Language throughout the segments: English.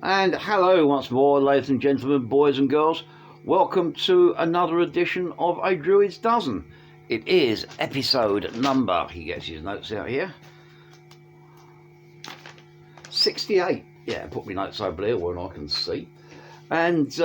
And hello once more, ladies and gentlemen, boys and girls. Welcome to another edition of A Druids Dozen. It is episode number, he gets his notes out here, 68. Yeah, put my notes over there when I can see. And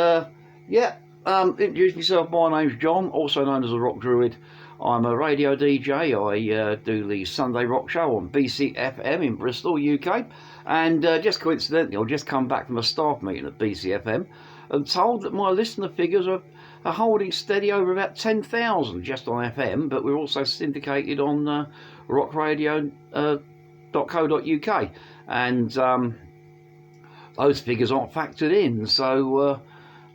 introduce myself. My name's John, also known as a Rock Druid. I'm a radio DJ. I do the Sunday Rock Show on BCFM in Bristol, UK. And just coincidentally, I've just come back from a staff meeting at BCFM and told that my listener figures are holding steady over about 10,000 just on FM, but we're also syndicated on rockradio.co.uk. And those figures aren't factored in, so a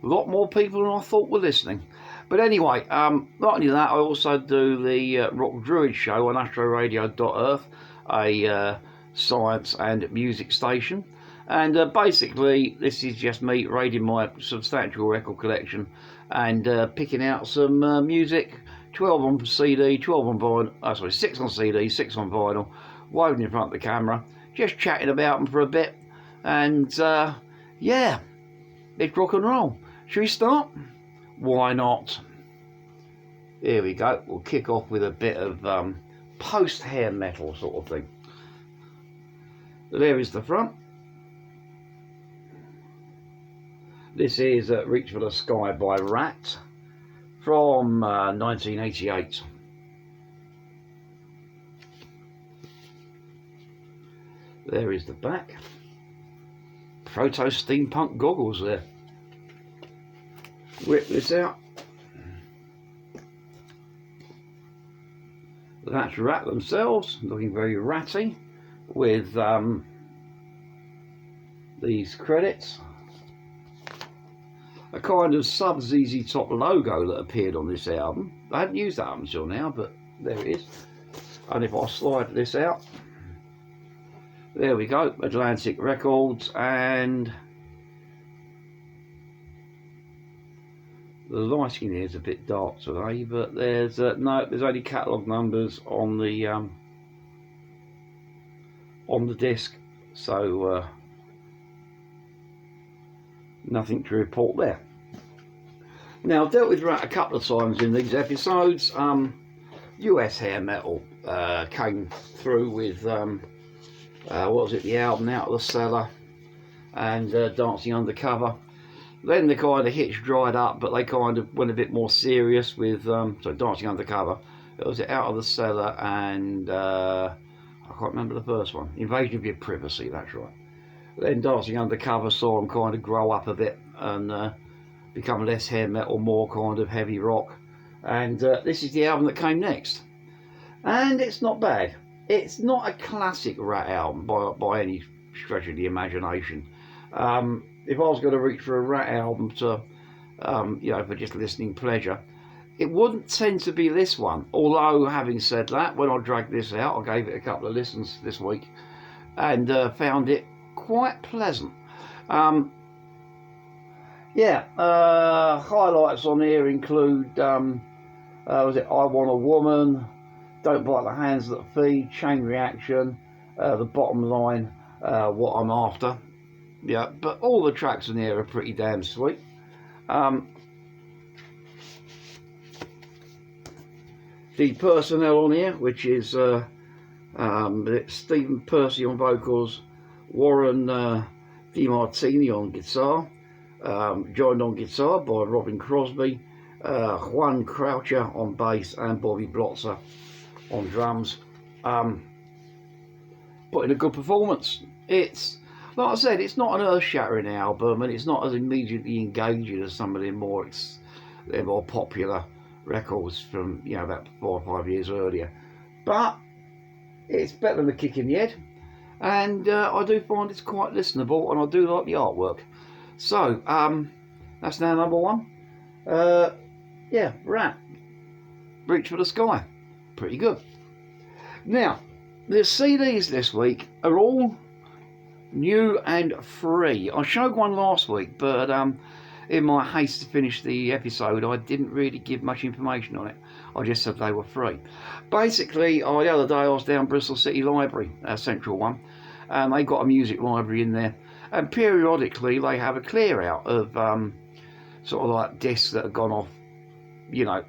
lot more people than I thought were listening. But anyway, not only that, I also do the Rock Druid show on astroradio.earth, a science and music station. And basically, this is just me raiding my substantial record collection and picking out some music, 12 on CD, 12 on vinyl, 6 on CD, 6 on vinyl, waving in front of the camera, just chatting about them for a bit. And yeah, it's rock and roll. Should we start? Why not? Here we go. We'll kick off with a bit of post-hair metal sort of thing. There is the front. This is Reach for the Sky by Ratt from 1988. There is the back. Proto-steampunk goggles there. Whip this out. That's Ratt themselves, looking very ratty, with these credits. A kind of sub-ZZ Top logo that appeared on this album. I hadn't used that up until now, but there it is. And if I slide this out, there we go, Atlantic Records, and the lighting here is a bit dark today, but there's there's only catalogue numbers on the disc, so nothing to report there. Now, I've dealt with Ratt a couple of times in these episodes. US hair metal came through with what was it, the album Out of the Cellar and Dancing Undercover. Then the kind of hits dried up, but they kind of went a bit more serious with Dancing Undercover. It was Out of the Cellar and I can't remember the first one. Invasion of Your Privacy, that's right. Then Dancing Undercover saw them kind of grow up a bit and become less hair metal, more kind of heavy rock. And this is the album that came next. And it's not bad. It's not a classic Ratt album by any stretch of the imagination. If I was going to reach for a Ratt album to, for just listening pleasure, it wouldn't tend to be this one. Although, having said that, when I dragged this out, I gave it a couple of listens this week and found it quite pleasant. Highlights on here include, was it I Want a Woman, Don't Bite the Hands That Feed, Chain Reaction, The Bottom Line, What I'm After. Yeah, but all the tracks in here are pretty damn sweet. The personnel on here, which is Stephen Percy on vocals, Warren DiMartini on guitar, joined on guitar by Robin Crosby, Juan Croucher on bass, and Bobby Blotzer on drums. Put in a good performance. It's, like I said, it's not an earth-shattering album, and it's not as immediately engaging as some of their more popular records from about 4 or 5 years earlier. But it's better than a kick in the head, and I do find it's quite listenable, and I do like the artwork. So that's now number one. Ratt, Reach for the Sky, pretty good. Now, the CDs this week are all new and free. I showed one last week, but in my haste to finish the episode, I didn't really give much information on it. I just said they were free. Basically, the other day I was down Bristol City Library, our central one, and they got a music library in there, and periodically they have a clear out of sort of like discs that have gone off, you know,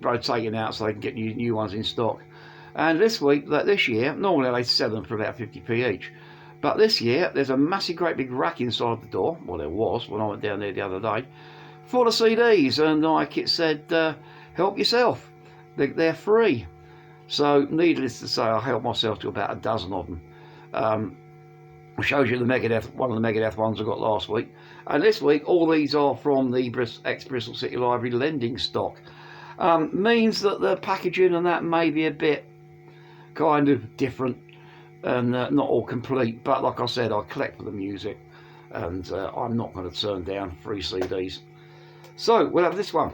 rotating out so they can get new ones in stock. And this year, normally they sell them for about 50p each, but this year there's a massive great big rack inside the door, well there was when I went down there the other day, full of CDs, and like it said, help yourself, they're free. So needless to say, I helped myself to about a dozen of them. Shows you the Megadeth, one of the Megadeth ones I got last week, and this week all these are from the ex-Bristol City Library lending stock. Means that the packaging and that may be a bit kind of different and not all complete, but like I said, I collect for the music, and I'm not going to turn down free CDs. So we'll have this one.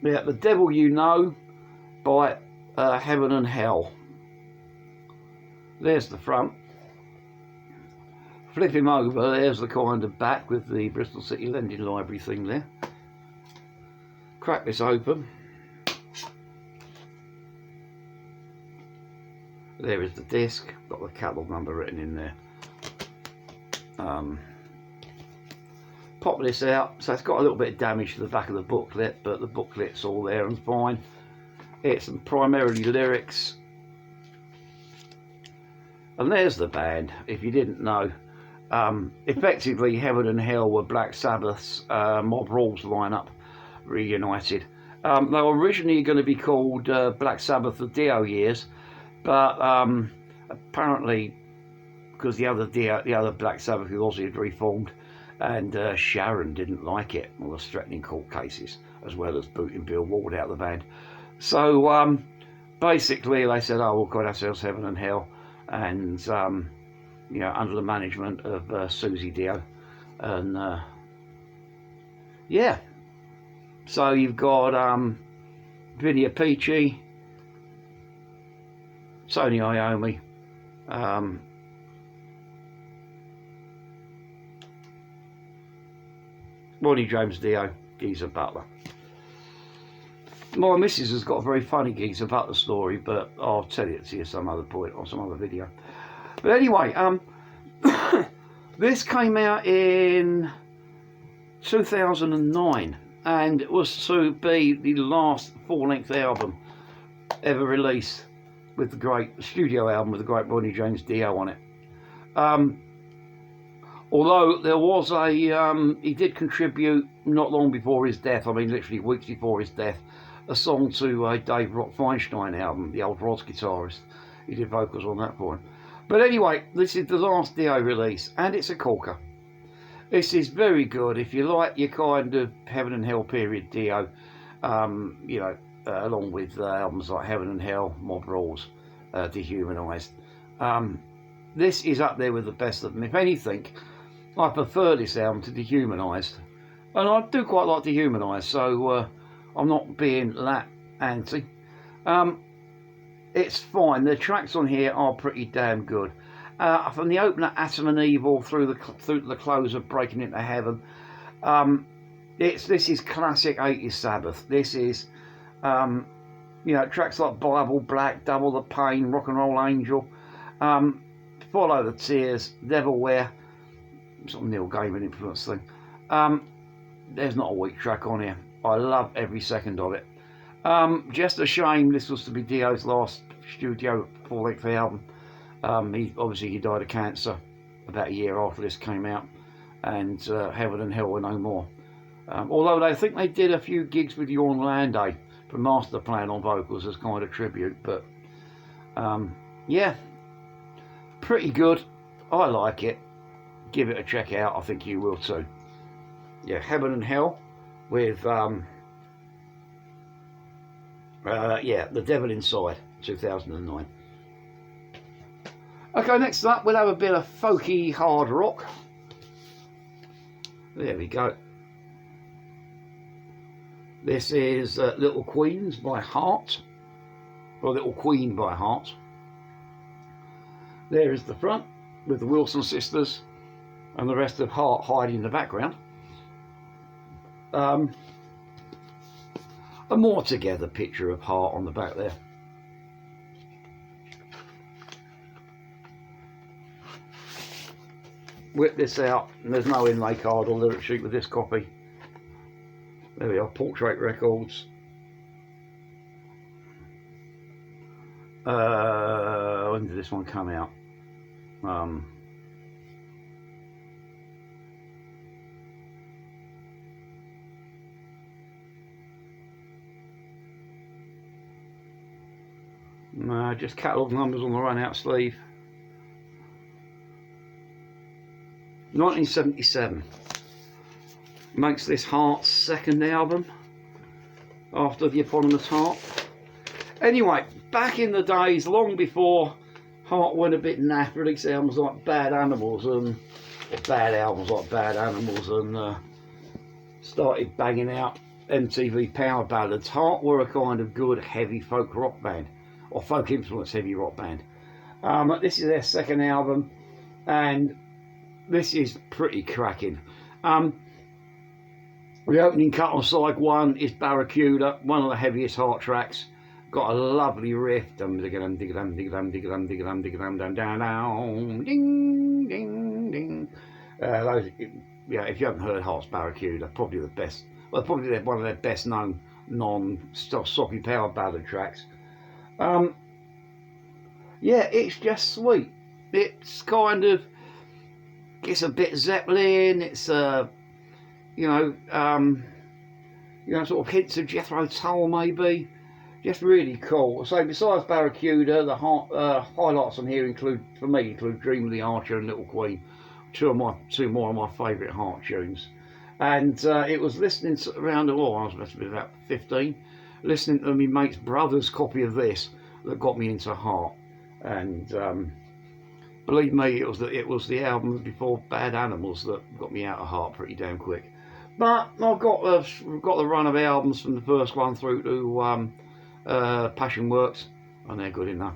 Yeah, The Devil You Know by Heaven and Hell. There's the front. Flip him over, there's the kind of back with the Bristol City Lending Library thing there. Crack this open. There is the disc, got the catalogue number written in there. Pop this out, so it's got a little bit of damage to the back of the booklet, but the booklet's all there and fine. It's primarily lyrics. And there's the band, if you didn't know. Effectively, Heaven and Hell were Black Sabbath's Mob Rules lineup reunited. They were originally going to be called Black Sabbath the Dio Years, but apparently, because the other Black Sabbath was also reformed, and Sharon didn't like it, or was threatening court cases, as well as booting Bill Ward out of the band. So basically, they said, "Oh, we'll call ourselves Heaven and Hell," and you know, under the management of Susie Dio, and yeah. So you've got Vinny Appice, Tony Iommi, Ronnie James Dio, Geezer Butler. My missus has got a very funny Geezer Butler story, but I'll tell it to you some other point on some other video. But anyway, this came out in 2009, and it was to be the last full-length album ever released, with the great studio album with the great Ronnie James Dio on it. Although there was a, he did contribute not long before his death, I mean literally weeks before his death, a song to a Dave Rock Feinstein album, the old Rods guitarist. He did vocals on that for him. But anyway, this is the last Dio release, and it's a corker. This is very good if you like your kind of Heaven and Hell period Dio, you know, along with albums like Heaven and Hell, Mob Rules, Dehumanised. This is up there with the best of them. If anything, I prefer this album to Dehumanised, and I do quite like Dehumanised, so I'm not being that anti. It's fine. The tracks on here are pretty damn good. From the opener, Atom and Evil, through the close of Breaking Into Heaven, this is classic 80s Sabbath. This is, you know, tracks like Bible Black, Double the Pain, Rock and Roll Angel, Follow the Tears, Devilware, sort of Neil Gaiman influence thing. There's not a weak track on here. I love every second of it. Just a shame this was to be Dio's last studio full-length album. He died of cancer about a year after this came out, and Heaven and Hell were no more. Although I think they did a few gigs with Jorn Lande from Master Plan on vocals as kind of tribute, but yeah, pretty good. I like it. Give it a check out. I think you will too. Yeah, Heaven and Hell with yeah, The Devil Inside, 2009. Okay, next up we'll have a bit of folky hard rock. There we go. This is Little Queens by Heart, or Little Queen by Heart. There is the front with the Wilson sisters and the rest of Heart hiding in the background. a more together picture of Heart on the back there. Whip this out, and there's no inlay card or lyric sheet with this copy. There we are, Portrait Records. When did this one come out? No, just catalogue numbers on the run out sleeve. 1977 makes this Heart's second album after the eponymous Heart. Anyway, back in the days, long before Heart went a bit naff, released albums like Bad Animals and started banging out MTV power ballads. Heart were a kind of good heavy folk rock band, or folk influenced heavy rock band. This is their second album, and this is pretty cracking. The opening cut on side 1 is Barracuda, one of the heaviest Heart tracks. Got a lovely riff. Ding, ding, ding. Yeah, if you haven't heard Heart's Barracuda, probably the best. Well, probably one of their best known non-soppy power ballad tracks. Yeah, it's just sweet. It's kind of, it's a bit Zeppelin. It's sort of hints of Jethro Tull maybe. Just really cool. So besides Barracuda, the highlights on here include Dream of the Archer and Little Queen, two more of my favourite Heart tunes. And it was listening to, around, I was must have been about 15, listening to my mate's brother's copy of this that got me into Heart. And believe me, it was the album before Bad Animals that got me out of Heart pretty damn quick. But I've got the run of albums from the first one through to Passion Works, and they're good enough.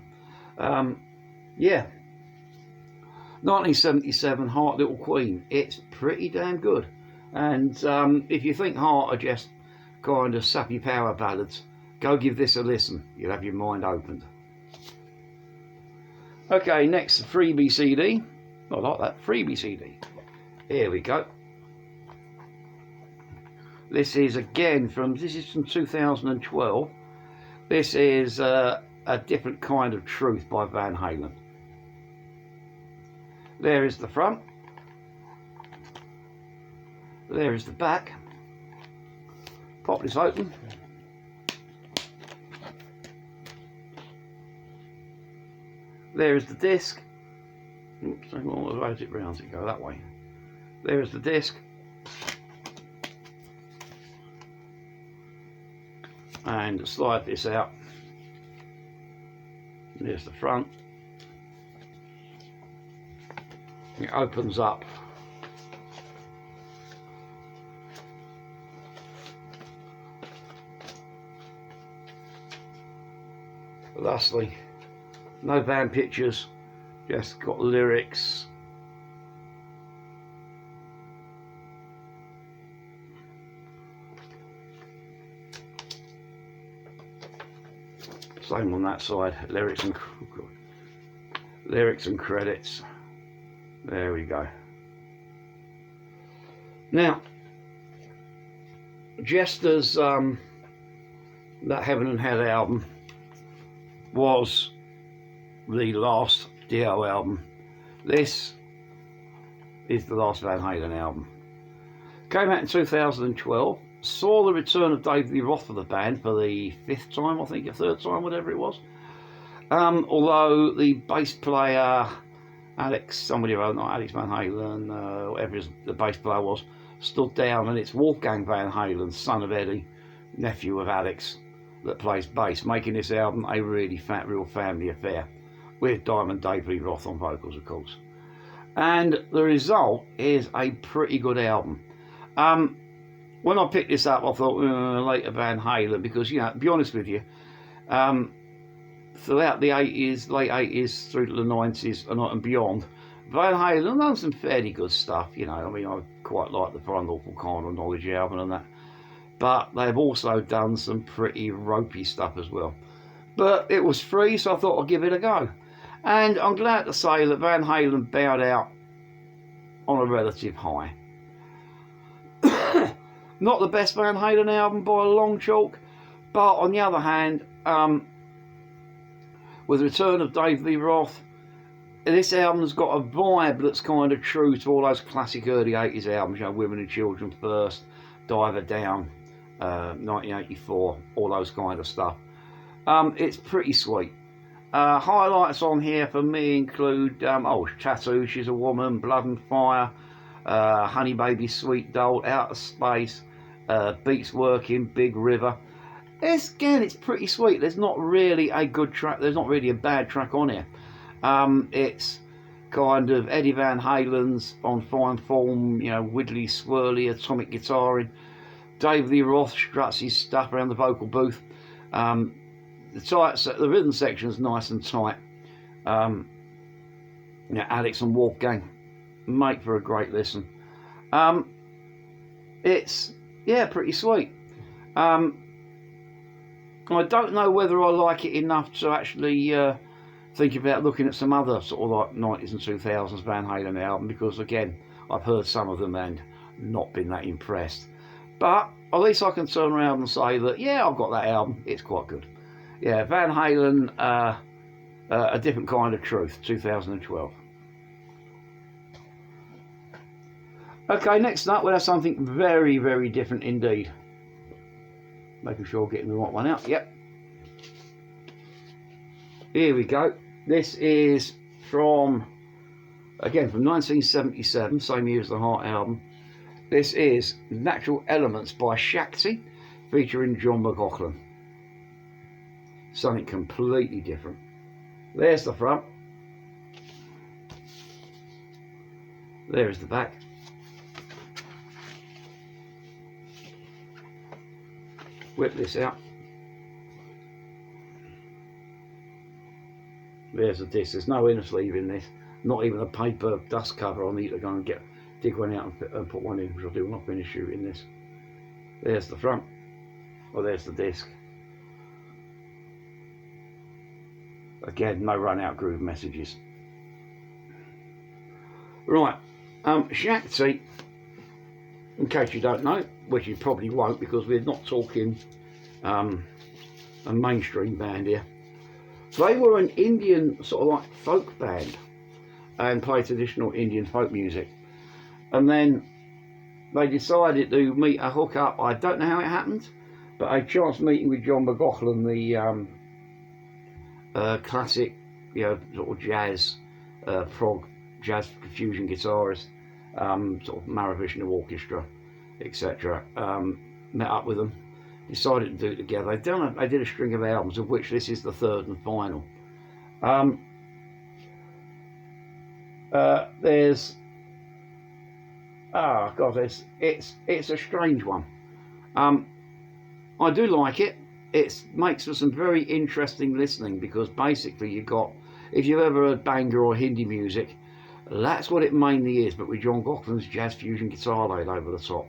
Yeah, 1977 Heart Little Queen. It's pretty damn good. And if you think Heart are just kind of sappy power ballads, go give this a listen. You'll have your mind opened. Okay, next, the freebie CD. I like that, freebie CD. Here we go. This is from 2012. This is A Different Kind of Truth by Van Halen. There is the front. There is the back. Pop this open. There is the disc. Oops, hang on, I'll rotate it round so it go that way. There is the disc. And slide this out. There's the front. It opens up. Lastly, no band pictures, just got lyrics. Same on that side, lyrics and credits. There we go. Now, just as that Heaven and Hell album was the last Dio album, this is the last Van Halen album. Came out in 2012. Saw the return of Dave Lee Roth for the band for the 5th time, I think, or 3rd time, whatever it was. Although the bass player, Alex Van Halen, whatever the bass player was, stood down, and it's Wolfgang Van Halen, son of Eddie, nephew of Alex, that plays bass, making this album a really real family affair, with Diamond Dave Lee Roth on vocals, of course. And the result is a pretty good album. When I picked this up, I thought later Van Halen, because, you know, to be honest with you, throughout the 80s, late 80s through to the 90s and beyond, Van Halen done some fairly good stuff, you know. I mean, I quite like the For Unlawful Kind of Knowledge album and that. but they've also done some pretty ropey stuff as well. But it was free, so I thought I'd give it a go. And I'm glad to say that Van Halen bowed out on a relative high. Not the best Van Halen album by a long chalk, but on the other hand, with the return of Dave Lee Roth, this album's got a vibe that's kind of true to all those classic early 80s albums, you know, Women and Children First, Diver Down, 1984, all those kind of stuff. It's pretty sweet. Highlights on here for me include Tattoo, She's a Woman, Blood and Fire, Honey Baby Sweet Doll, Outer Space, Beats Working, Big River. It's pretty sweet. There's not really a good track, there's not really a bad track on here. It's kind of Eddie Van Halen's on fine form, you know, widdly swirly atomic guitaring. Dave Lee Roth struts his stuff around the vocal booth. The rhythm section is nice and tight. Alex and Wolfgang make for a great listen. It's pretty sweet. I don't know whether I like it enough to actually think about looking at some other sort of like 90s and 2000s Van Halen album, because again, I've heard some of them and not been that impressed. But at least I can turn around and say that, yeah, I've got that album, it's quite good. Yeah, Van Halen, A Different Kind of Truth, 2012. Okay, next up we'll have something very, very different indeed. Making sure I'm getting the right one out. Yep. Here we go. This is from 1977, same year as the Heart album. This is Natural Elements by Shakti, featuring John McLaughlin. Something completely different. There's the front. There's the back. Whip this out. There's the disc. There's no inner sleeve in this. Not even a paper dust cover. I'll need to go and dig one out and put one in, which I'll do when I finish shooting this. There's the front. There's the disc. Again, no run out groove messages. Right, Shakti, in case you don't know, which you probably won't because we're not talking a mainstream band here. They were an Indian sort of like folk band and played traditional Indian folk music. And then they decided to meet a hookup. I don't know how it happened, but a chance meeting with John McLaughlin, the classic, you know, sort of jazz, prog, jazz fusion guitarist, sort of Mahavishnu Orchestra, etc. Met up with them, decided to do it together. They did a string of albums, of which this is the third and final. It's a strange one. I do like it. It makes for some very interesting listening, because basically you've got, if you've ever heard Bhangra or Hindi music, that's what it mainly is, but with John McLaughlin's jazz fusion guitar laid over the top.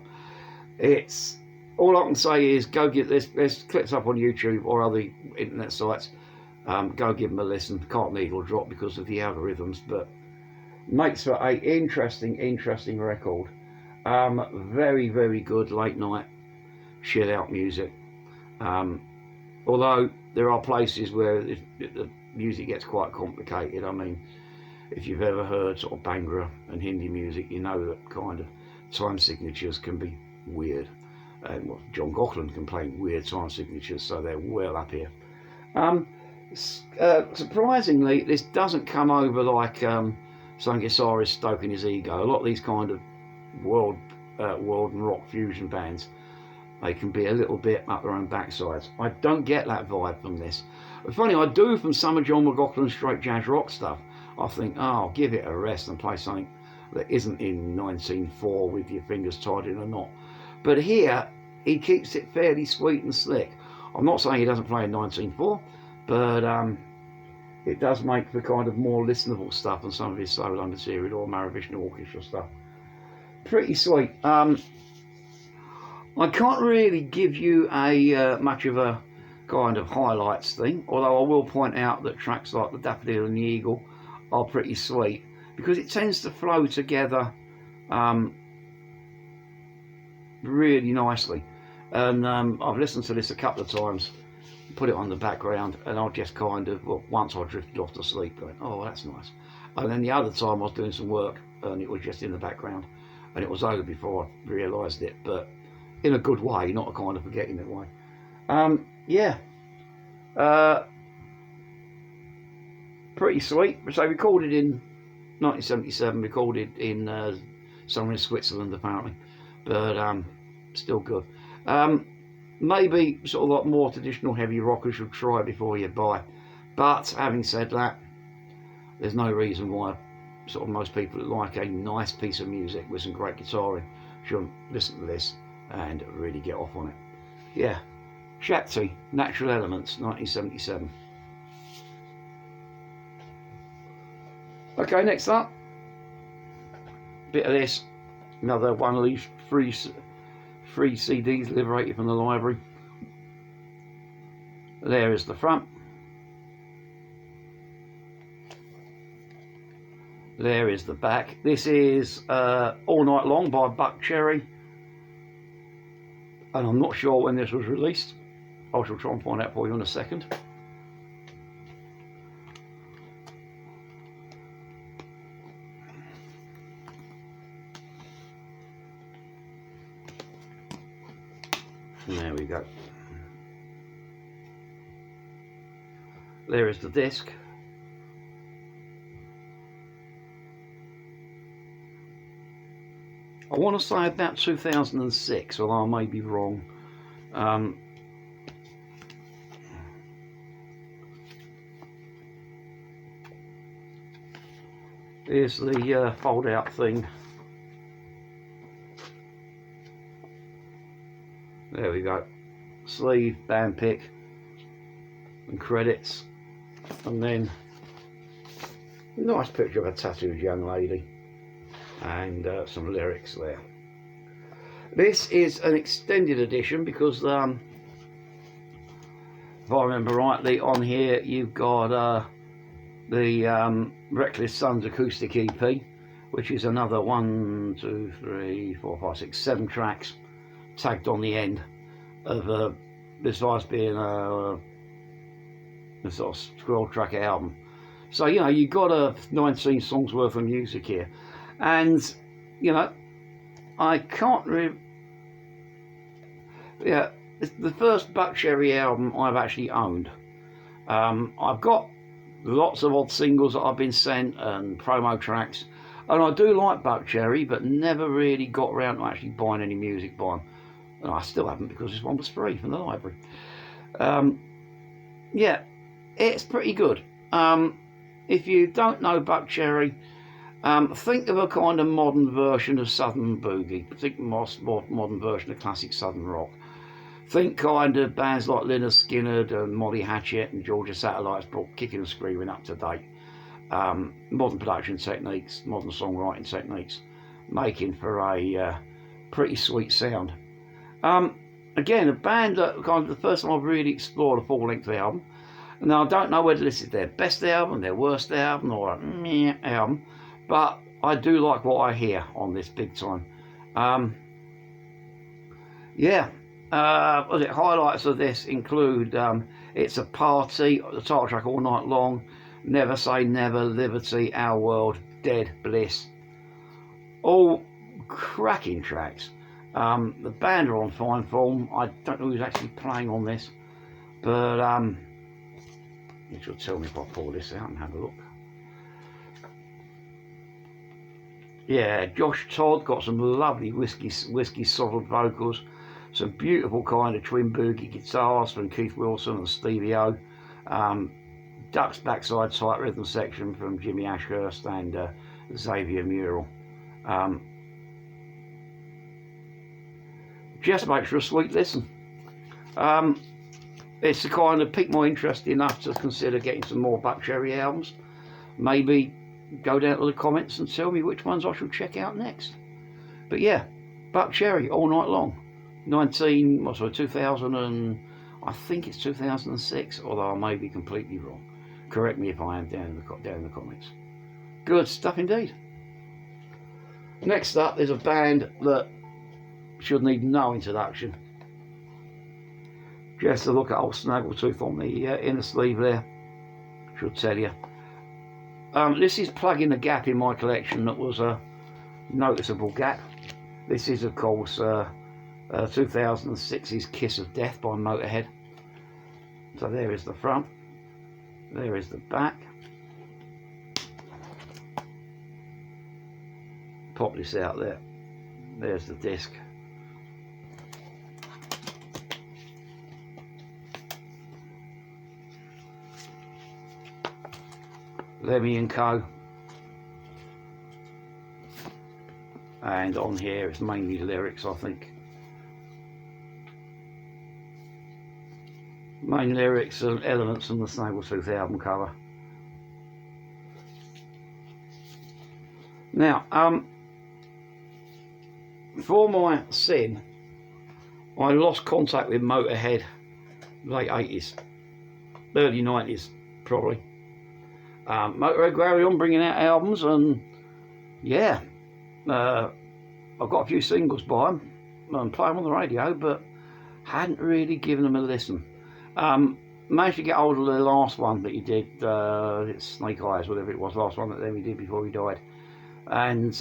It's, all I can say is go give this, there's clips up on YouTube or other internet sites, go give them a listen. Can't needle drop because of the algorithms, but makes for a interesting record. Very, very good late night chill out music. Although there are places where the music gets quite complicated. I mean, if you've ever heard sort of Bhangra and Hindi music, you know that kind of time signatures can be weird. And John McLaughlin can play weird time signatures, so they're well up here. Surprisingly, this doesn't come over like some guitarist stoking his ego. A lot of these kind of world and rock fusion bands, they can be a little bit up their own backsides. I don't get that vibe from this. But funny, I do from some of John McLaughlin's straight jazz rock stuff. I think, oh, give it a rest and play something that isn't in 19/4 with your fingers tied in a knot. But here, he keeps it fairly sweet and slick. I'm not saying he doesn't play in 19/4, but it does make for kind of more listenable stuff than some of his solo material or Mahavishnu Orchestra stuff. Pretty sweet. I can't really give you a much of a kind of highlights thing, although I will point out that tracks like the Daffodil and the Eagle are pretty sweet because it tends to flow together really nicely. And I've listened to this a couple of times, put it on the background, and I just kind of, well, once I drifted off to sleep going, oh, that's nice. And then the other time I was doing some work and it was just in the background, and it was over before I realised it, but in a good way, not a kind of forgetting it way. Yeah, pretty sweet. So recorded in 1977, recorded in somewhere in Switzerland apparently, but still good. Maybe sort of like more traditional heavy rockers should try before you buy. But having said that, there's no reason why sort of most people that like a nice piece of music with some great guitaring shouldn't listen to this and really get off on it. Yeah, Shakti, Natural Elements, 1977. Okay, next up, bit of this, another one of these free CDs liberated from the library. There is the front. There is the back. This is All Night Long by Buckcherry, and I'm not sure when this was released. I shall try and find out for you in a second. There we go. There is the disc. I want to say about 2006, although I may be wrong. Here's the fold out thing. There we go. Sleeve, band pick, and credits, and then a nice picture of a tattooed young lady, and some lyrics there. This is an extended edition because if I remember rightly, on here you've got the Reckless Sons acoustic EP, which is another 1, 2, 3, 4, 5, 6, 7 tracks tagged on the end of besides being a sort of scroll track album. So you know, you've got a 19 songs worth of music here, and you know, I can't really, yeah, it's the first Buckcherry album I've actually owned. I've got lots of odd singles that I've been sent and promo tracks, and I do like Buckcherry, but never really got around to actually buying any music by them. And I still haven't, because this one was free from the library. Yeah, it's pretty good. If you don't know Buckcherry, think of a kind of modern version of Southern Boogie. Think more modern version of classic Southern rock. Think kind of bands like Lynyrd Skynyrd and Molly Hatchet and Georgia Satellites brought kicking and screaming up to date. Modern production techniques, modern songwriting techniques, making for a pretty sweet sound. Again, a band that kind of the first time I've really explored a full-length album. Now, I don't know whether this is their best album, their worst album, or a meh album, but I do like what I hear on this big time. Yeah, highlights of this include It's a Party, the title track, All Night Long, Never Say Never, Liberty, Our World, Dead, Bliss. All cracking tracks. The band are on fine form. I don't know who's actually playing on this, but you should tell me if I pull this out and have a look. Yeah, Josh Todd got some lovely whiskey solid vocals, some beautiful kind of twin boogie guitars from Keith Wilson and Stevie O, Duck's backside tight rhythm section from Jimmy Ashhurst and Xavier Murrell. Just makes for a sweet listen. It's the kind of piqued my interest enough to consider getting some more Buckcherry albums. Maybe go down to the comments and tell me which ones I should check out next. But yeah, Buckcherry, All Night Long. 2000 and I think it's 2006, although I may be completely wrong. Correct me if I am down in the comments. Good stuff indeed. Next up, there's a band that should need no introduction. Just a look at old Snaggletooth on the inner sleeve there should tell you. This is plugging a gap in my collection that was a noticeable gap. This is, of course, 2006's Kiss of Death by Motorhead. So there is the front, there is the back. Pop this out there. There's the disc. Lemmy and Co. And on here it's mainly lyrics, I think. Main lyrics and elements from the Snaggletooth album cover. Now, for my sin, I lost contact with Motorhead late 80s, early 90s probably. Motorhead carry on bringing out albums, and yeah, I've got a few singles by them and play them on the radio, but hadn't really given them a listen. Managed to get hold of the last one that he did, it's Snake Eyes, whatever it was, last one that he did before he died, and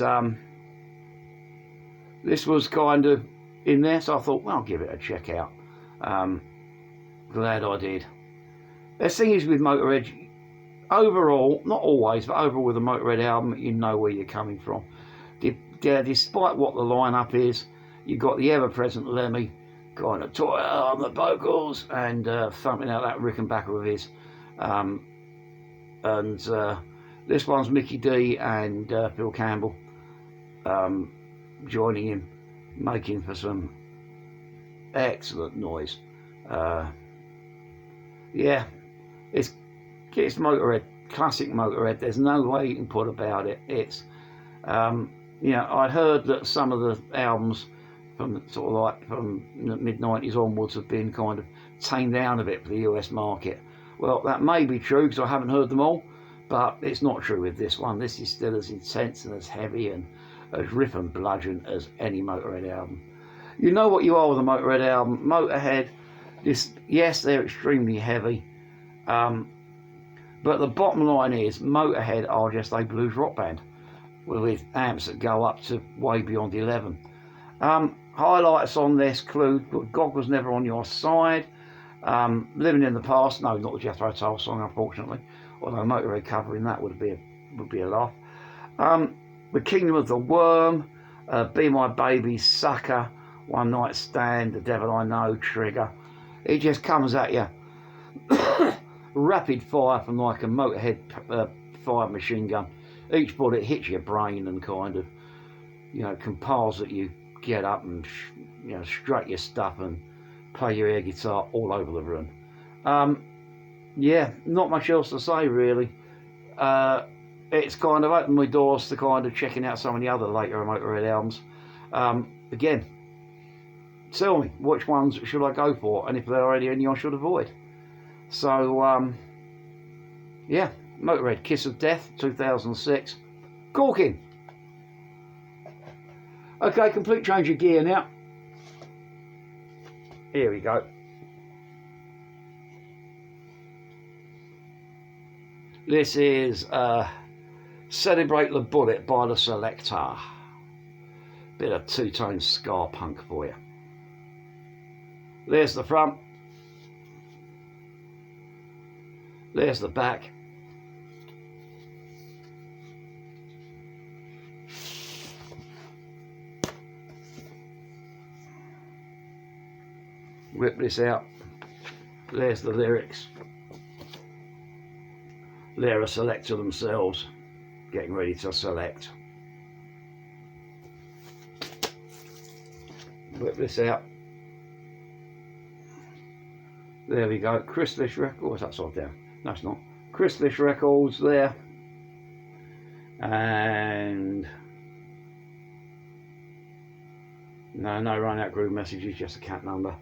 this was kind of in there, so I thought, well, I'll give it a check out. Glad I did. The thing is with Motorhead, overall, not always, but overall with a Motorhead album, you know where you're coming from. Despite what the lineup is, you've got the ever-present Lemmy, kind of toy on the vocals, and thumping out that Rickenbacker of his. This one's Mickey D and Phil Campbell joining him, making for some excellent noise. Yeah, it's Motorhead, classic Motorhead. There's no way you can put about it. It's you know, I'd heard that some of the albums from sort of like from the mid-90s onwards have been kind of tamed down a bit for the US market. Well, that may be true because I haven't heard them all, but it's not true with this one. This is still as intense and as heavy and as riff and bludgeon as any Motorhead album. You know what you are with a Motorhead album. Motorhead, yes, they're extremely heavy, but the bottom line is Motorhead are just a blues rock band with amps that go up to way beyond 11. Highlights on this include God Was Never On Your Side, Living in the Past, no, not the Jethro Tull song, unfortunately, although Motorhead covering that would be a laugh. The Kingdom of the Worm, Be My Baby, Sucker, One Night Stand, The Devil I Know, Trigger. It just comes at you rapid fire from like a Motorhead fire machine gun. Each bullet hits your brain and kind of, you know, compels that you get up and strut your stuff and play your air guitar all over the room. Yeah, not much else to say really. It's kind of opened my doors to kind of checking out some of the other later Motorhead albums. Again, tell me which ones should I go for, and if there are already any I should avoid. So yeah, Motorhead, Kiss of Death, 2006. Corking. Okay, complete change of gear now. Here we go. This is Celebrate the Bullet by the Selector. Bit of two-tone ska punk for you. There's the front. There's the back. Whip this out. There's the lyrics. They're a selector themselves, getting ready to select. Whip this out. There we go. Chrysalis Records. That's all down. No, it's not. Chrysalis Records there. And No run out groove messages, just a cat number.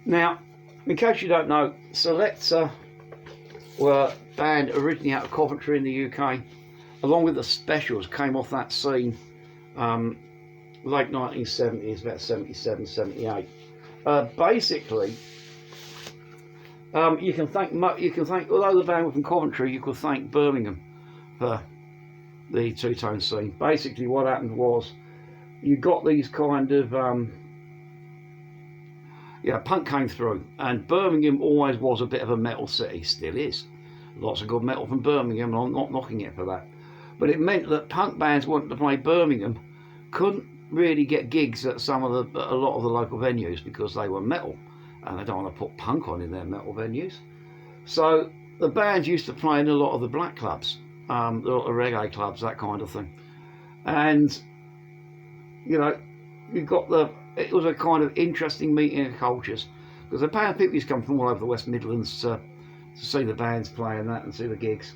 Now, in case you don't know, Selector were a band originally out of Coventry in the UK, along with the Specials, came off that scene late 1970s, about 77, 78. Basically, you can thank, although the band was from Coventry, you could thank Birmingham for the two-tone scene. Basically, what happened was you got these kind of punk came through, and Birmingham always was a bit of a metal city, still is. Lots of good metal from Birmingham, and I'm not knocking it for that. But it meant that punk bands wanting to play Birmingham couldn't really get gigs at a lot of the local venues because they were metal, and they don't want to put punk on in their metal venues. So the bands used to play in a lot of the black clubs, a lot of reggae clubs, that kind of thing. And you know, it was a kind of interesting meeting of cultures, because the band people used to come from all over the West Midlands to see the bands play and that, and see the gigs.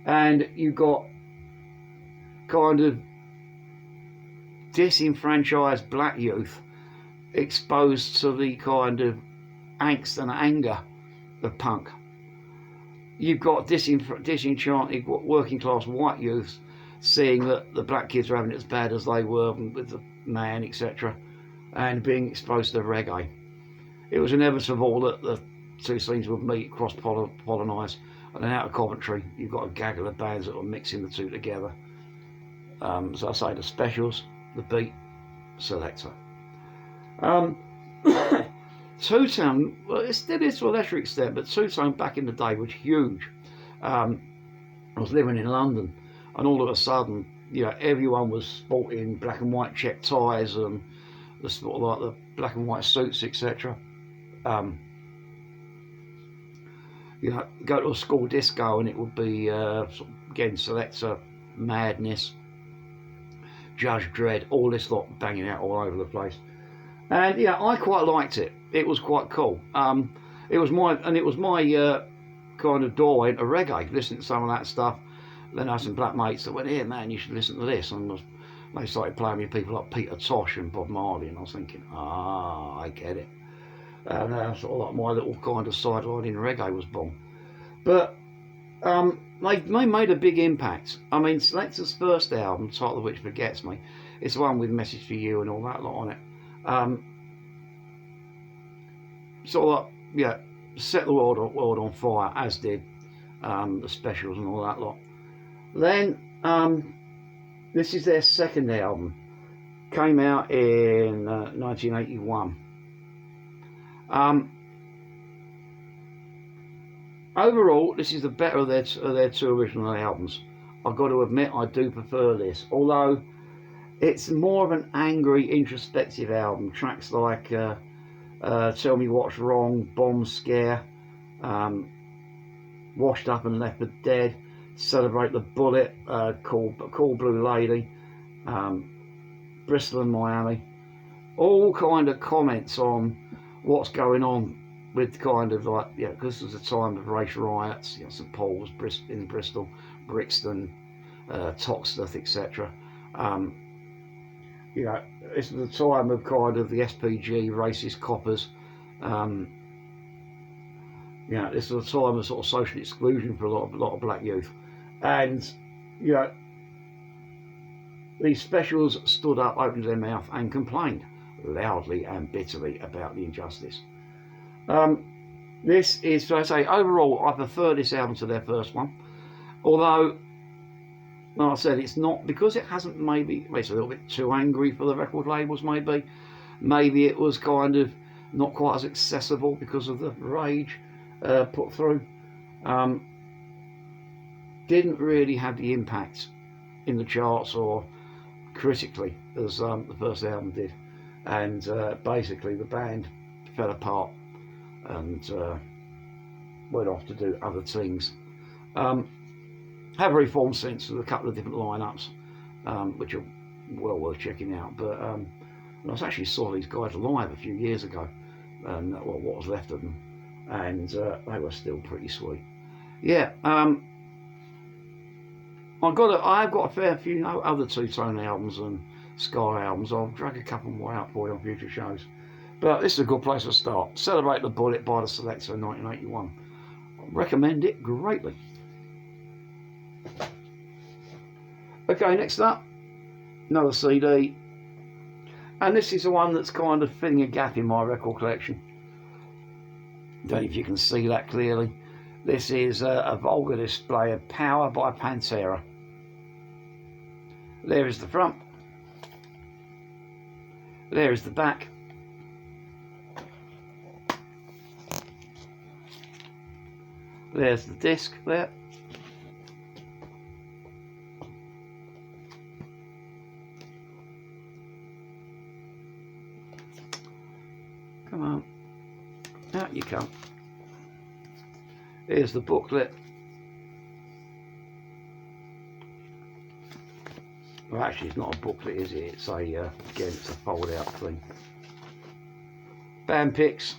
And you got kind of disenfranchised black youth exposed to the kind of angst and anger of punk. You've got disenchanted working class white youths seeing that the black kids were having it as bad as they were with the man, etc., and being exposed to reggae. It was inevitable that the two scenes would meet, cross-pollinise, and then out of Coventry you've got a gaggle of bands that were mixing the two together. So I say the Specials, the Beat, Selector. Two-tone, well, it still is to a lesser extent, but two-tone back in the day was huge. I was living in London, and all of a sudden, you know, everyone was sporting black and white check ties and the sort of like the black and white suits, etc. You know, go to a school disco and it would be sort of, again, Selector, Madness, Judge Dredd, all this lot banging out all over the place. And yeah, I quite liked it. It was quite cool. It was my kind of doorway into reggae, listening to some of that stuff. Then I had some black mates that went, "Here, man, you should listen to this." And they started playing me people like Peter Tosh and Bob Marley, and I was thinking, I get it. And sort of like my little kind of sideline in reggae was born. But they made a big impact. I mean, Selector's first album, title of which forgets me, it's the one with Message for You and all that lot on it. Sort of like, yeah, set the world on fire, as did the Specials and all that lot. Then this is their second album, came out in 1981. Overall, this is the better of their two original albums. I've got to admit, I do prefer this, although it's more of an angry, introspective album. Tracks like Tell Me What's Wrong, Bomb Scare, Washed Up and Left for Dead, Celebrate the Bullet, Cool Blue Lady, Bristol and Miami, all kind of comments on what's going on with kind of like, yeah, because it was a time of race riots, you know, St Paul's in Bristol, Brixton, Toxteth, etc. You know, it's the time of kind of the SPG, racist coppers. You know, this was a time of sort of social exclusion for a lot of black youth, and you know, these Specials stood up, opened their mouth, and complained loudly and bitterly about the injustice. This is, so I say, overall, I prefer this album to their first one, although, like I said, it's not, because it hasn't, maybe it's a little bit too angry for the record labels, maybe it was kind of not quite as accessible because of the rage put through. Didn't really have the impact in the charts or critically as the first album did, and basically the band fell apart and went off to do other things. Have reformed since with a couple of different lineups, which are well worth checking out. But I actually saw these guys live a few years ago, and well, what was left of them, and they were still pretty sweet. Yeah, I've got a fair few other two-tone albums and ska albums. I'll drag a couple more out for you on future shows. But this is a good place to start. Celebrate the Bullet by the Selector in 1981. I recommend it greatly. Okay, next up, another CD. And this is the one that's kind of filling a gap in my record collection. Don't know if you can see that clearly. This is a Vulgar display of Power by Pantera. There is the front. There is the back. There's the disc there. Come on, out you come. Here's the booklet. Well, actually, it's not a booklet, is it? It's a again, it's a fold-out thing. Band pics.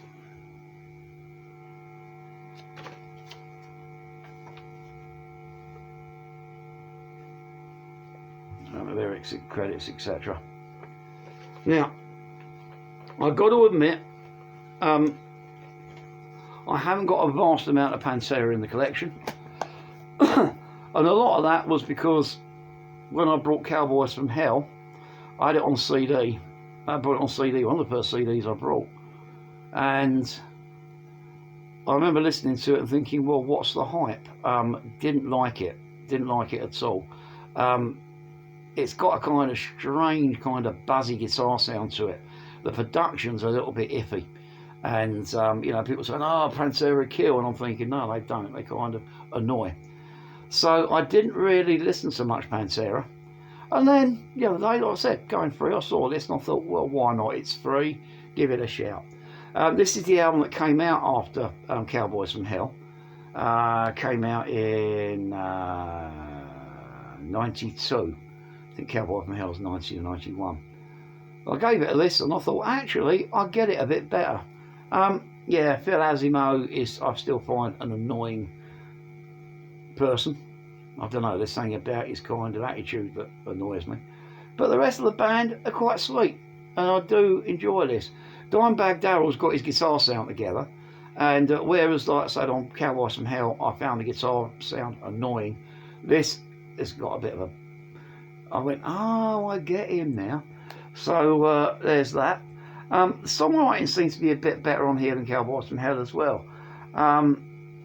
Lyrics, credits, etc. Now, I've got to admit, I haven't got a vast amount of Pantera in the collection, and a lot of that was because when I brought Cowboys from Hell, I had it on CD. I brought it on CD, one of the first CDs I brought, and I remember listening to it and thinking, well, what's the hype? Didn't like it at all. It's got a kind of strange, kind of buzzy guitar sound to it. The production's a little bit iffy. And, you know, people saying, oh, Pantera kill. And I'm thinking, no, they don't. They kind of annoy. So I didn't really listen to much Pantera. And then, you know, like I said, going through, I saw this and I thought, well, why not? It's free. Give it a shout. This is the album that came out after Cowboys from Hell. Came out in 92. I think Cowboy from Hell was 90 and 91. I gave it a listen and I thought, actually, I get it a bit better. Yeah, Phil Asimo is, I still find, an annoying person. I don't know, there's something about his kind of attitude that annoys me. But the rest of the band are quite sweet, and I do enjoy this. Dimebag Darrell's got his guitar sound together, and whereas, like I said, on Cowboys from Hell, I found the guitar sound annoying, this has got a bit of a... I went, oh, I get him now. So there's that. Songwriting seems to be a bit better on here than Cowboys from Hell as well.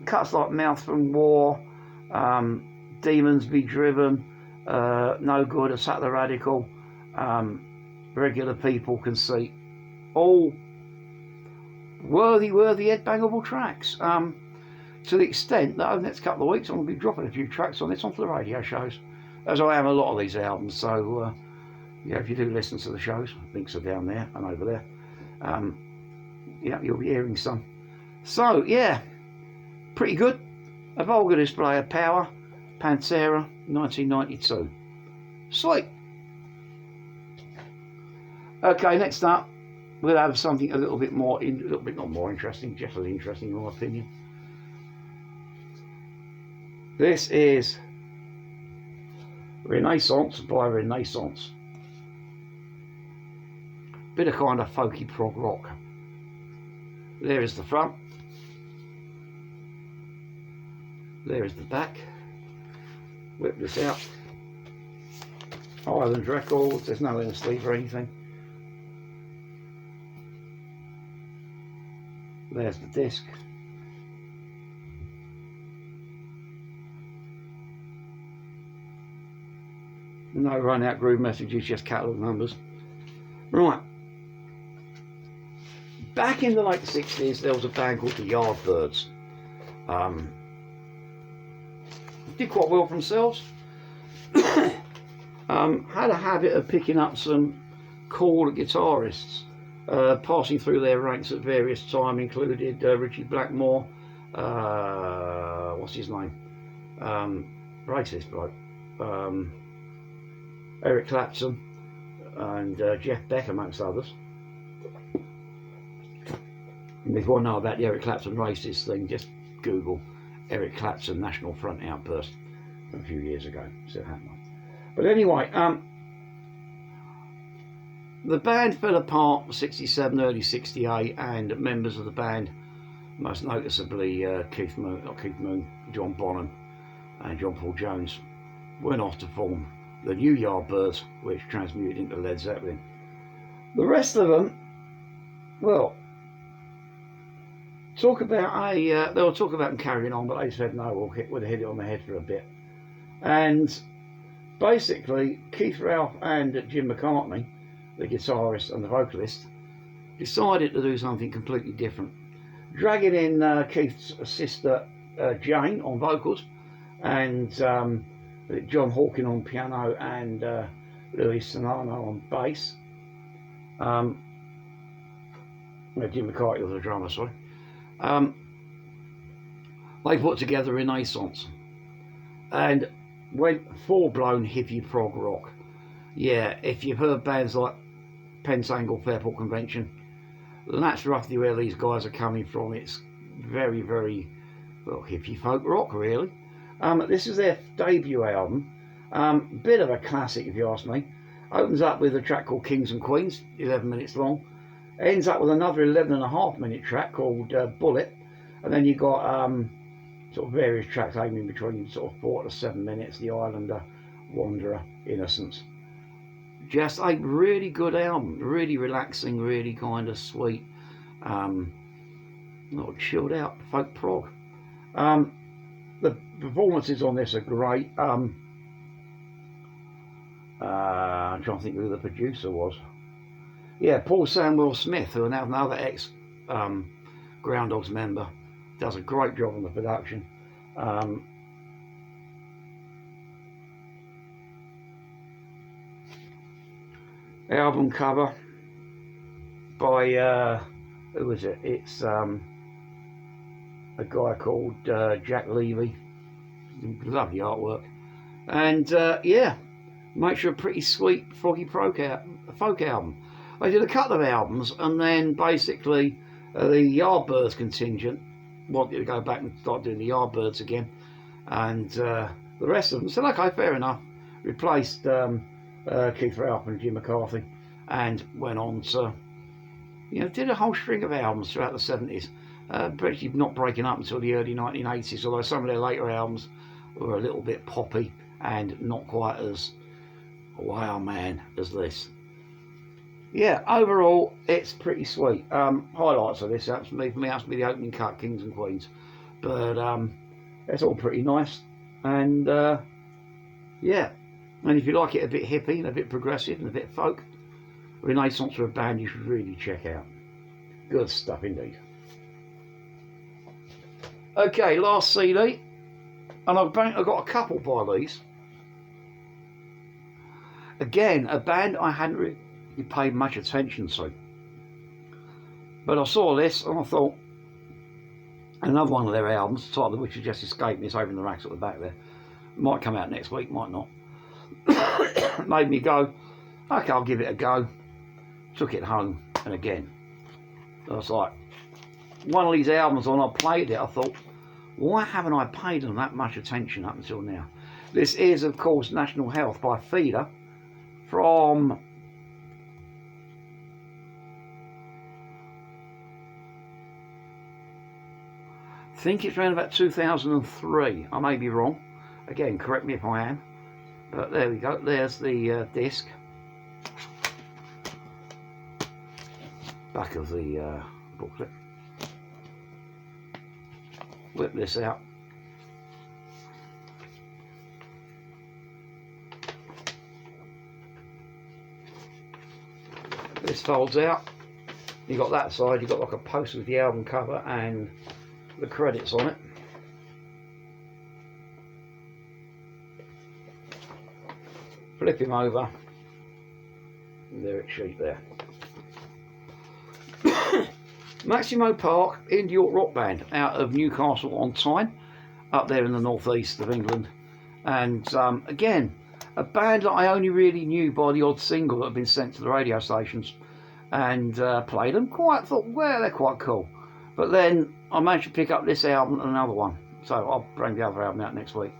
Cuts like Mouth from War, Demons Be Driven, No Good, Attack the Radical, Regular People, Conceit, all worthy headbangable tracks. To the extent that over the next couple of weeks I'm going to be dropping a few tracks on this onto the radio shows, as I am a lot of these albums. So yeah, if you do listen to the shows, links are down there and over there. Yeah, you'll be hearing some. So yeah, pretty good. A Vulgar display of Power, Pantera, 1992. Sweet. Okay, next up, we'll have something a little bit not more interesting, just as interesting in my opinion. This is Renaissance by Renaissance. Bit of kind of folky prog rock. There is the front. There is the back. Whip this out. Island Records. There's no inner sleeve or anything. There's the disc. No run out groove messages, just catalogue numbers. Right. Back in the late 60s, there was a band called the Yardbirds. Did quite well for themselves. Had a habit of picking up some cool guitarists, passing through their ranks at various times, included Richie Blackmore, what's his name? Racist bloke. Eric Clapton, and Jeff Beck, amongst others. And if you want to know about the Eric Clapton racist thing, just Google Eric Clapton National Front outburst from a few years ago. So, but anyway, The band fell apart 67, early 68, and members of the band, most noticeably John Bonham and John Paul Jones, went off to form the New Yardbirds, which transmuted into Led Zeppelin. The rest of them, well, they were talking about them carrying on, but they said no, we'll hit it on the head for a bit. And basically, Keith Ralph and Jim McCartney, the guitarist and the vocalist, decided to do something completely different, dragging in Keith's sister Jane on vocals, and John Hawking on piano, and Louis Sonano on bass. Jim McCartney was the drummer, sorry. They put together Renaissance and went full-blown hippie prog rock. Yeah, if you've heard bands like Pentangle, Fairport Convention, that's roughly where these guys are coming from. It's very, very, well, hippie folk rock, really. This is their debut album. Bit of a classic, if you ask me. Opens up with a track called Kings and Queens, 11 minutes long. Ends up with another 11.5-minute track called Bullet. And then you've got sort of various tracks aiming between sort of 4 to 7 minutes. The Islander, Wanderer, Innocence. Just a really good album, really relaxing, really kind of sweet, chilled out folk prog. The performances on this are great. I'm trying to think who the producer was. Yeah, Paul Samuel Smith, who now another ex Groundhogs member, does a great job on the production. Album cover by who was it? It's a guy called Jack Levy. Lovely artwork, and yeah, makes for a pretty sweet foggy folk album. I did a couple of albums, and then basically the Yardbirds contingent wanted to go back and start doing the Yardbirds again, and the rest of them said, okay, fair enough. Replaced Keith Ralph and Jim McCarthy, and went on to, did a whole string of albums throughout the 70s. Actually not breaking up until the early 1980s, although some of their later albums were a little bit poppy and not quite as wow man as this. Yeah, overall it's pretty sweet. Highlights of this, for me, has to be the opening cut, Kings and Queens, but it's all pretty nice, and yeah. And if you like it a bit hippie and a bit progressive and a bit folk, Renaissance for a band you should really check out. Good stuff indeed. Okay, last CD, and I've got a couple by these. Again, a band I hadn't really paid much attention to, but I saw this and I thought, another one of their albums, the title of which has just escaped me, it's over in the racks at the back there. Might come out next week, might not. Made me go, okay, I'll give it a go. Took it home, and again, I was like, one of these albums, when I played it, I thought, why haven't I paid them that much attention up until now? This is, of course, National Health by Feeder, from I think it's around about 2003. I may be wrong. Again, correct me if I am. But there we go. There's the disc. Back of the booklet. Whip this out. This folds out. You got that side. You got like a poster with the album cover and the credits on it. Flip him over. Lyric sheet there. Maximo Park, indie alt rock band out of Newcastle on Tyne, up there in the northeast of England. And again, a band that I only really knew by the odd single that had been sent to the radio stations, and played them. Thought, well, they're quite cool. But then I managed to pick up this album and another one, so I'll bring the other album out next week.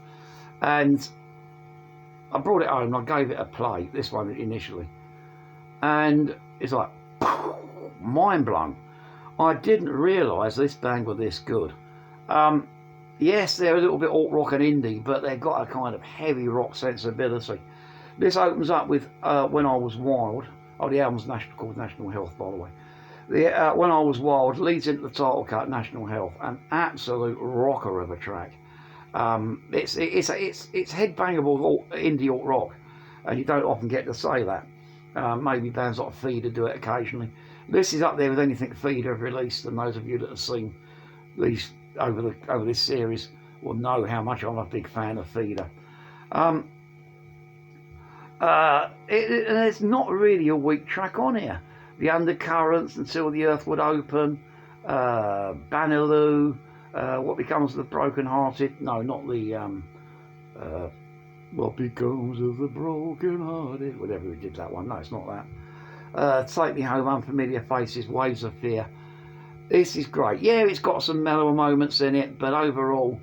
And I brought it home and I gave it a play, this one initially. and it's like mind blown. I didn't realise this band were this good. Yes, they're a little bit alt rock and indie, but they've got a kind of heavy rock sensibility. This opens up with When I Was Wild. Oh, the album's called National Health, by the way. When I Was Wild leads into the title cut, National Health, an absolute rocker of a track. It's headbangable indie alt rock, and you don't often get to say that. Maybe bands like Feeder do it occasionally. This is up there with anything Feeder have released, and those of you that have seen these over this series will know how much I'm a big fan of Feeder. There's not really a weak track on here. The Undercurrents, Until the Earth Would Open, Banaloo, What Becomes of the Broken Hearted. No, not the What Becomes of the Broken Hearted. Whatever we did that one. No, it's not that. Take Me Home, Unfamiliar Faces, Waves of Fear. This is great. Yeah, it's got some mellow moments in it, but overall,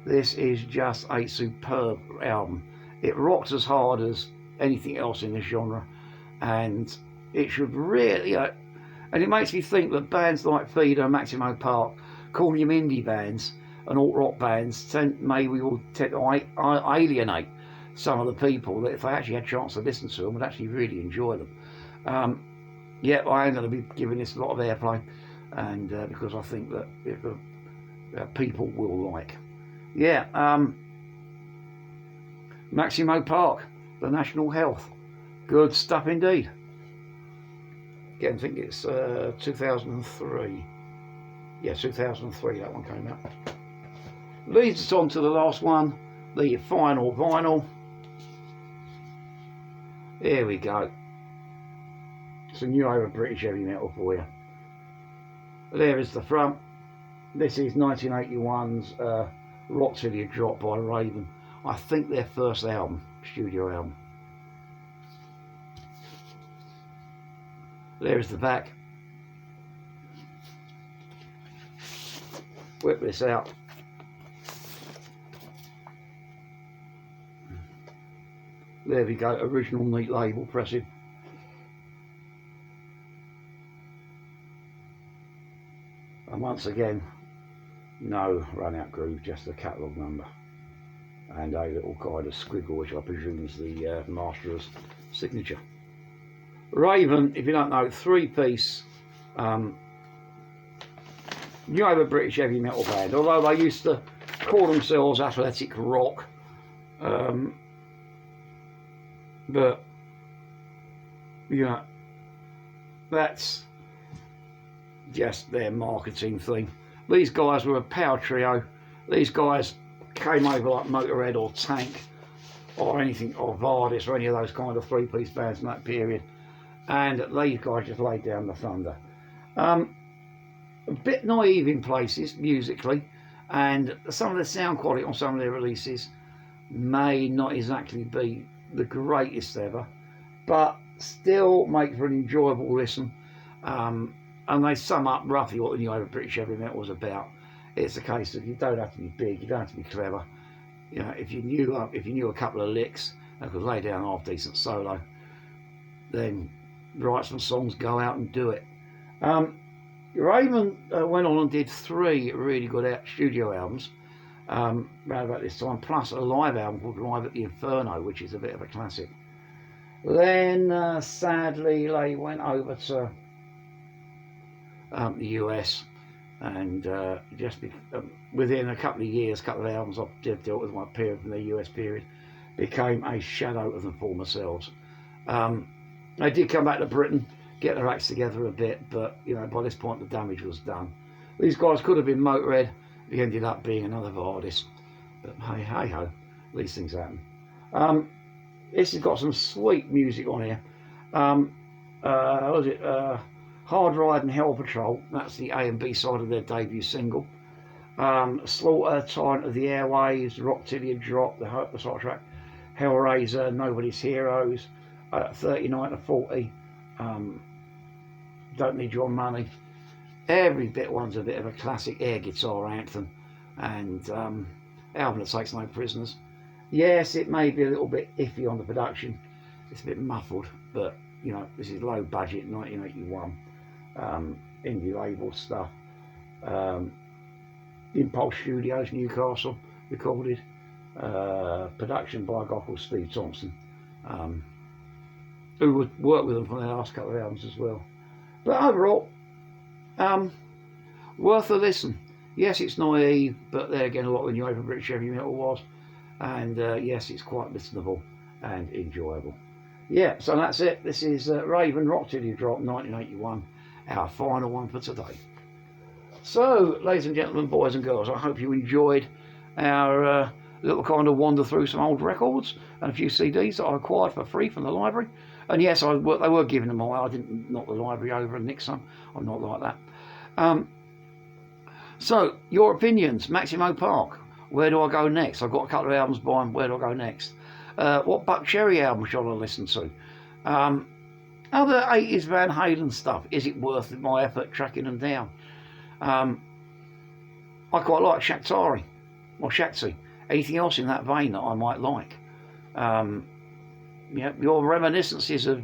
this is just a superb album. It rocks as hard as anything else in this genre, and it should really, and it makes me think that bands like Feeder and Maximo Park, calling them indie bands and alt rock bands, tend to alienate some of the people that, if they actually had a chance to listen to them, would actually really enjoy them. Yeah, I am going to be giving this a lot of airplay, and because I think that people will like. Yeah, Maximo Park, the National Health, good stuff indeed. Again, I think it's 2003. Yeah, 2003 that one came out. Leads us on to the last one, the final vinyl. Here we go. It's a new over British heavy metal for you. There is the front. This is 1981's Rock Till You Drop by Raven. I think their first album, studio album. There's the back. Whip this out. There we go, original neat label pressing. And once again, no run out groove, just a catalogue number. And a little kind of squiggle, which I presume is the master's signature. Raven, if you don't know, three-piece new over British heavy metal band, although they used to call themselves athletic rock, but you know, that's just their marketing thing. These guys were a power trio. These guys came over like Motorhead or Tank or anything, or Vardis or any of those kind of three-piece bands in that period, and these guys just laid down the thunder. A bit naive in places musically, and some of the sound quality on some of their releases may not exactly be the greatest ever, but still make for an enjoyable listen. And they sum up roughly what the new over British heavy metal was about. It's a case of you don't have to be big, you don't have to be clever. You know, if you knew a couple of licks and could lay down a half decent solo, then write some songs, go out and do it. Raven went on and did 3 really good studio albums around about this time, plus a live album called Live at the Inferno, which is a bit of a classic. Then sadly they went over to the US, and within a couple of years, couple of albums I've dealt with my period from the US period, became a shadow of the former selves. They did come back to Britain, get their acts together a bit, but you know, by this point the damage was done. These guys could have been Motorhead, he ended up being another Vardis, but hey ho, these things happen. This has got some sweet music on here. What was it? Hard Ride and Hell Patrol, that's the A and B side of their debut single. Slaughter, Tyrant of the Airwaves, Rock Till You Drop, the side track, Hellraiser, Nobody's Heroes, 39 to 40, Don't Need Your Money. Every bit one's a bit of a classic air guitar anthem, and album that takes no prisoners. Yes, it may be a little bit iffy on the production, it's a bit muffled, but you know, this is low budget 1981 indie label stuff. Impulse Studios, Newcastle, recorded. Production by a guy called Steve Thompson, who would work with them for their last couple of albums as well. But overall, worth a listen. Yes, it's naive, but there again, a lot of the new wave of British heavy metal was. And yes, it's quite listenable and enjoyable. Yeah, so that's it. This is Raven Rock Till You Drop 1981, our final one for today. So, ladies and gentlemen, boys and girls, I hope you enjoyed our little kind of wander through some old records and a few CDs that I acquired for free from the library. And yes, they were giving them away. I didn't knock the library over and nick some. I'm not like that. So, your opinions, Maximo Park. Where do I go next? I've got a couple of albums by him. Where do I go next? What Buckcherry album should I listen to? Other 80s Van Halen stuff. Is it worth my effort tracking them down? I quite like Shakti or Shakti. Anything else in that vein that I might like? Yeah, your reminiscences of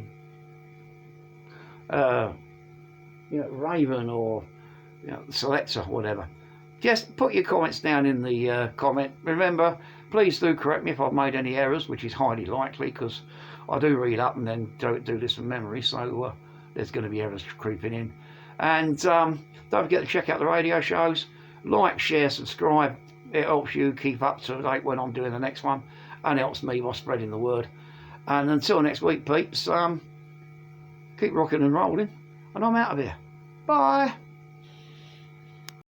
Raven or Selector, whatever. Just put your comments down in the comment. Remember, please do correct me if I've made any errors, which is highly likely because I do read up and then do this from memory, so there's going to be errors creeping in. And don't forget to check out the radio shows. Like, share, subscribe. It helps you keep up to date when I'm doing the next one, and helps me by spreading the word. And until next week, peeps, keep rocking and rolling, and I'm out of here. Bye.